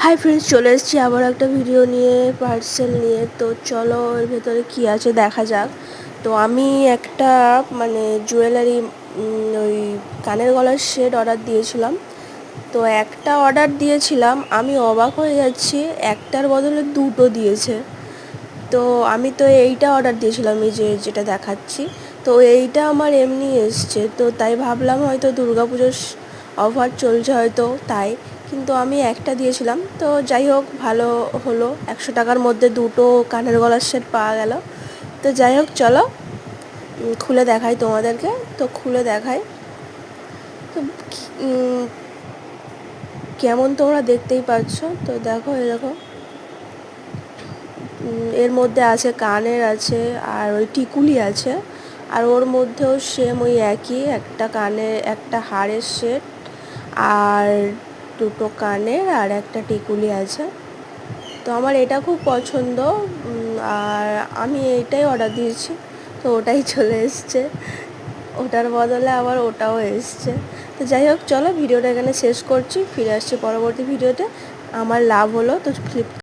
Hi friends, চলে এসেছি আবার একটা ভিডিও নিয়ে, পার্সেল নিয়ে। তো চলো এর ভেতরে কী আছে দেখা যাক। তো আমি একটা জুয়েলারি, ওই কানের গলার সেট অর্ডার দিয়েছিলাম। তো একটা অর্ডার দিয়েছিলাম, আমি অবাক হয়ে যাচ্ছি, একটার বদলে দুটো দিয়েছে। তো আমি তো এইটা অর্ডার দিয়েছিলাম, এই যেটা দেখাচ্ছি। তো এইটা আমার এমনি এসছে, তো তাই ভাবলাম হয়তো দুর্গাপুজোর অফার চলছে হয়তো, তাই। কিন্তু আমি একটা দিয়েছিলাম, তো যাই হোক, ভালো হলো। 100 টাকার মধ্যে দুটো কানের গলার সেট পাওয়া গেল। তো যাই হোক, চলো খুলে দেখাই তোমাদেরকে। তো খুলে দেখাই। তো কেমন তোমরা দেখতেই পাচ্ছ। তো দেখো, এরকম এর মধ্যে আছে কানের আছে, আর ওই টিকুলি আছে। আর ওর মধ্যেও সেম ওই একই, একটা কানের, একটা হাড়ের সেট, আর দুটো কানের, আর একটা টিকুলি আছে। তো আমার এটা খুব পছন্দ, আর আমি এইটাই অর্ডার দিয়েছি। তো ওটাই চলে এসছে, ওটার বদলে আবার ওটাও এসছে। তো যাই হোক, চলো ভিডিওটা এখানে শেষ করছি, ফিরে আসছি পরবর্তী ভিডিওতে। আমার লাভ হলো তো